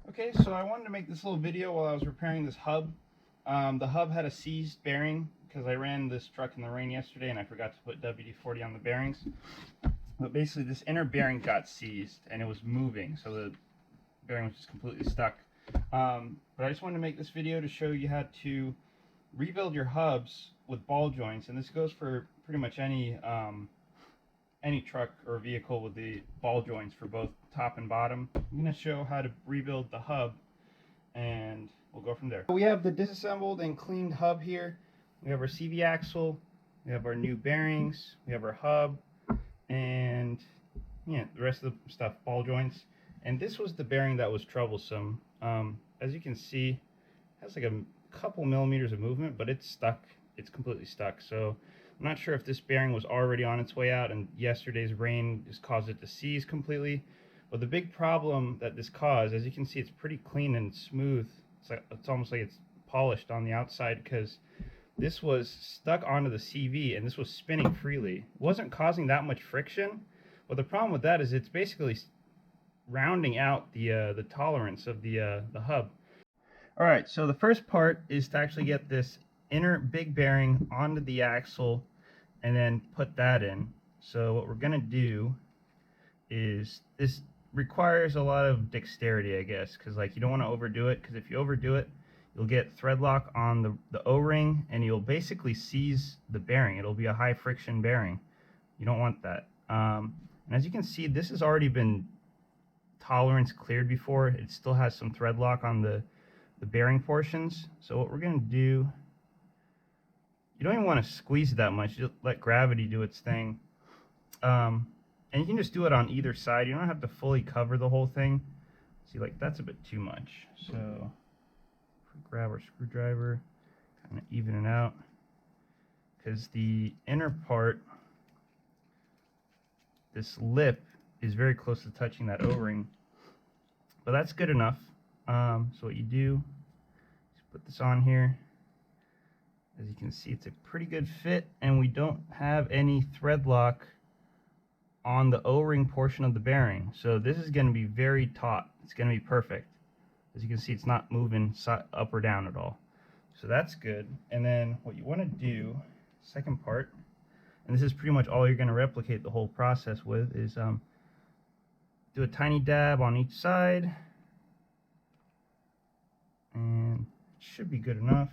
Okay, so I wanted to make this little video while I was repairing this hub. The hub had a seized bearing because I ran this truck in the rain yesterday and I forgot to put WD-40 on the bearings. But basically this inner bearing got seized and it was moving, so the bearing was just completely stuck. But I just wanted to make this video to show you how to rebuild your hubs with ball joints, and this goes for pretty much any truck or vehicle with the ball joints for both top and bottom. I'm going to show how to rebuild the hub and we'll go from there. We have the disassembled and cleaned hub here. We have our CV axle, we have our new bearings, we have our hub, and yeah, the rest of the stuff, ball joints. And this was the bearing that was troublesome. As you can see, it has like a couple millimeters of movement, but it's stuck. It's completely stuck. So I'm not sure if this bearing was already on its way out and yesterday's rain just caused it to seize completely. But the big problem that this caused, as you can see, it's pretty clean and smooth. It's almost like it's polished on the outside, because this was stuck onto the CV and this was spinning freely. It wasn't causing that much friction, but the problem with that is it's basically rounding out the tolerance of the hub. All right, so the first part is to actually get this inner big bearing onto the axle and then put that in. So what we're gonna do is, this requires a lot of dexterity, I guess, because like you don't want to overdo it, because if you overdo it, you'll get thread lock on the O-ring and you'll basically seize the bearing. It'll be a high friction bearing. You don't want that. And as you can see, this has already been tolerance cleared before. It still has some thread lock on the bearing portions. So what we're going to do, you don't even want to squeeze it that much. Just let gravity do its thing. And you can just do it on either side. You don't have to fully cover the whole thing. See, like that's a bit too much. So if we grab our screwdriver, kind of even it out, because the inner part, this lip, is very close to touching that O-ring. But that's good enough. So what you do is put this on here. As you can see, it's a pretty good fit, and we don't have any thread lock on the O-ring portion of the bearing. So this is going to be very taut. It's going to be perfect. As you can see, it's not moving up or down at all. So that's good. And then what you want to do, second part, and this is pretty much all you're going to replicate the whole process with, is do a tiny dab on each side, and it should be good enough.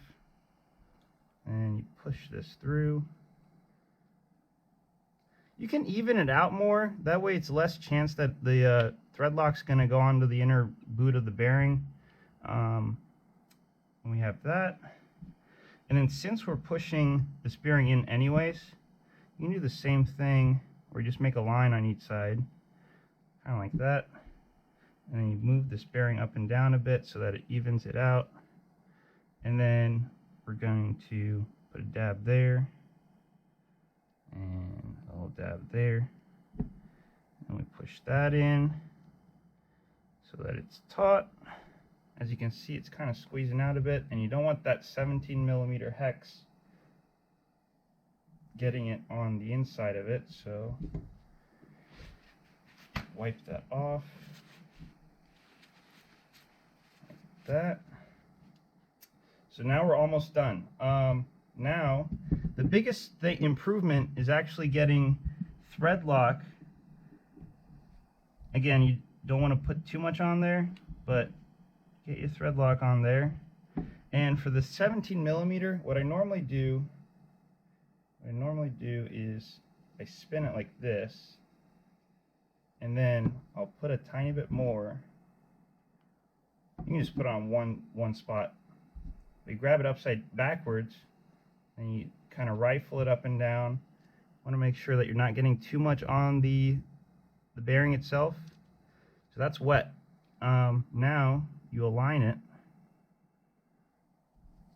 And you push this through. You can even it out more, that way it's less chance that the thread lock's going to go onto the inner boot of the bearing. And we have that. And then since we're pushing this bearing in anyways, you can do the same thing, or just make a line on each side, kind of like that. And then you move this bearing up and down a bit so that it evens it out. And then we're going to put a dab there, and a little dab there, and we push that in so that it's taut. As you can see, it's kind of squeezing out a bit, and you don't want that 17mm hex getting it on the inside of it, so wipe that off like that. So now we're almost done. Now the biggest improvement is actually getting thread lock. Again, you don't want to put too much on there, but get your thread lock on there. And for the 17mm, what I normally do is I spin it like this, and then I'll put a tiny bit more. You can just put it on one spot. You grab it upside backwards and you kind of rifle it up and down. Want to make sure that you're not getting too much on the bearing itself. So that's wet. Now you align it,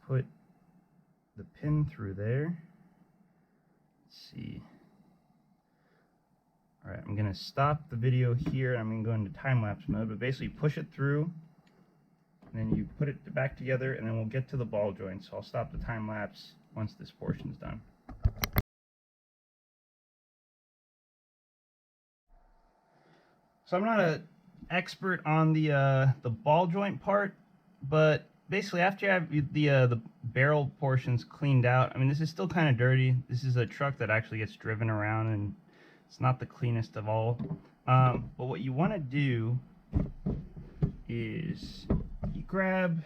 put the pin through there. Let's see. Alright, I'm going to stop the video here. I'm going to go into time-lapse mode, but basically push it through, and then you put it back together, and then we'll get to the ball joint. So I'll stop the time lapse once this portion is done. So I'm not a expert on the ball joint part, but basically after you have the barrel portions cleaned out, I mean, this is still kind of dirty. This is a truck that actually gets driven around, and it's not the cleanest of all. But what you want to do is you grab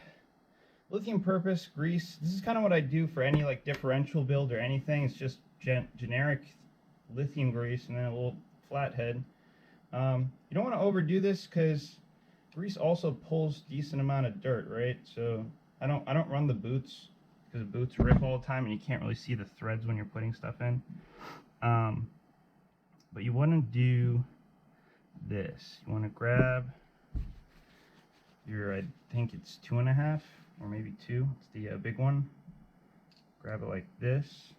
lithium purpose grease. This is kind of what I do for any like differential build or anything. It's just generic lithium grease and then a little flathead. You don't want to overdo this because grease also pulls decent amount of dirt, right? So I don't run the boots because the boots rip all the time and you can't really see the threads when you're putting stuff in. But you want to do this. You want to grab your, I think it's 2.5 or maybe 2. It's the big one. Grab it like this.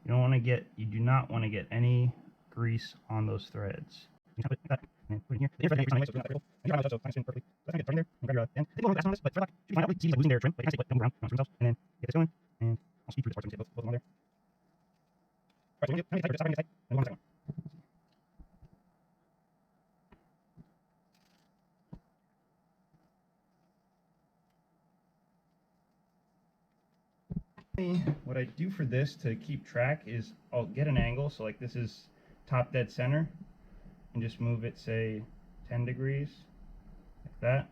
You do not want to get any grease on those threads. You put that and put it here. The thread anyway, so it's not that critical. And you so kind of perfectly. So that's gonna get thread in there. And grab your end. I think we'll go on this, but thread lock should find out like see like losing their trim. But you can say don't move around, don't screw themselves, and then get this going. And I'll speed through this part so you can see both of them on there. Alright, so we're gonna do how many tight, and one second. What I do for this to keep track is I'll get an angle, so like this is top dead center, and just move it say 10 degrees like that.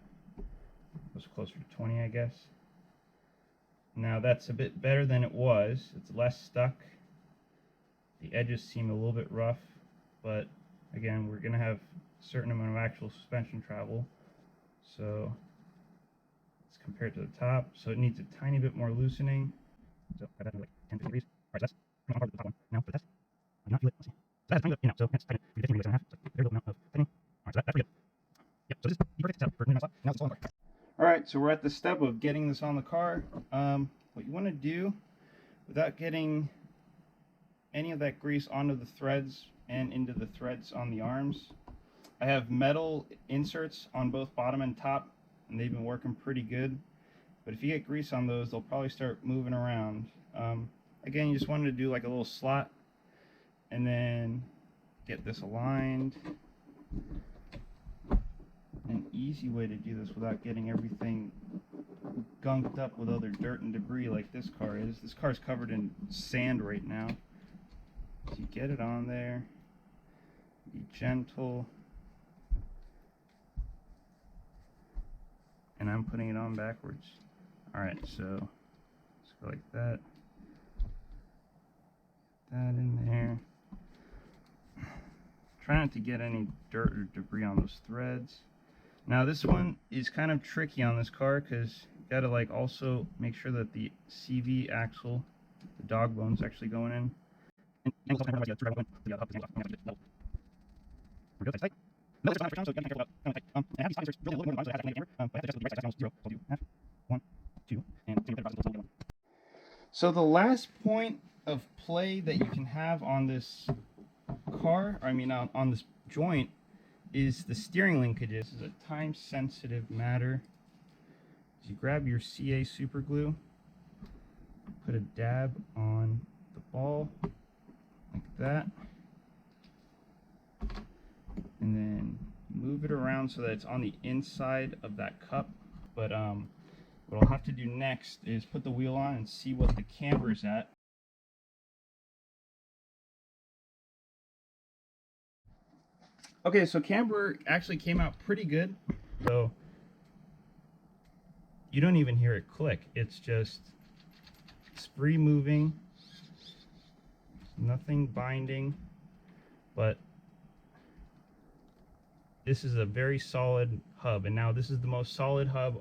Goes closer to 20, I guess. Now that's a bit better than it was. It's less stuck. The edges seem a little bit rough, but again, we're gonna have a certain amount of actual suspension travel, so it's compared to the top, so it needs a tiny bit more loosening. So I got that like 10, 15 degrees. Alright, so that's pretty much part of the top one. Now for the test, I do not feel it. Let's see. So that's a tiny bit, so that's tight. We did 15 degrees and a half. So very little amount of tightening. Alright, so that's pretty good. Yep, so this is the perfect setup for doing my slot. Now it's all in the car. Alright, so we're at the step of getting this on the car. What you want to do, without getting any of that grease onto the threads and into the threads on the arms, I have metal inserts on both bottom and top, and they've been working pretty good. But if you get grease on those, they'll probably start moving around. Again, you just wanted to do like a little slot and then get this aligned. An easy way to do this without getting everything gunked up with other dirt and debris like this car is. This car is covered in sand right now. So you get it on there, be gentle. And I'm putting it on backwards. Alright, so let's go like that. That in there. Try not to get any dirt or debris on those threads. Now this one is kind of tricky on this car because you gotta like also make sure that the CV axle, the dog bone's actually going in. And also kind of like the hub is the off. We're good, tight. No, it's not so you gotta be careful about kind of tight. And I have these inserts really a little bit more than the camera, but I have to adjust the right side almost 0. So I'll do half, 1, 2, and see the process will. So the last point of play that you can have on this car, or I mean on this joint, is the steering linkages. This is a time sensitive matter. So you grab your CA super glue, put a dab on the ball like that, and then move it around so that it's on the inside of that cup. But what I'll have to do next is put the wheel on and see what the camber's at. Okay, so camber actually came out pretty good. So you don't even hear it click. It's just spree moving, nothing binding, but this is a very solid hub. And now this is the most solid hub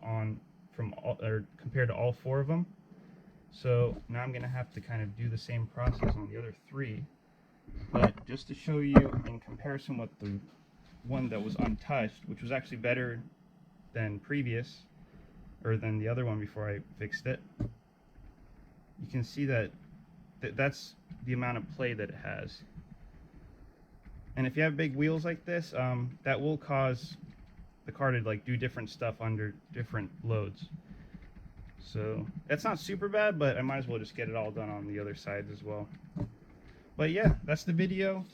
compared to all 4 of them. So now I'm gonna have to kind of do the same process on the other 3. But just to show you in comparison with the one that was untouched, which was actually better than previous, or than the other one before I fixed it, you can see that that's the amount of play that it has. And if you have big wheels like this, that will cause the car to like do different stuff under different loads. So that's not super bad, but I might as well just get it all done on the other sides as well. But yeah, that's the video.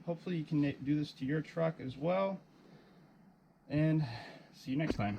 Hopefully you can do this to your truck as well. and see you next time.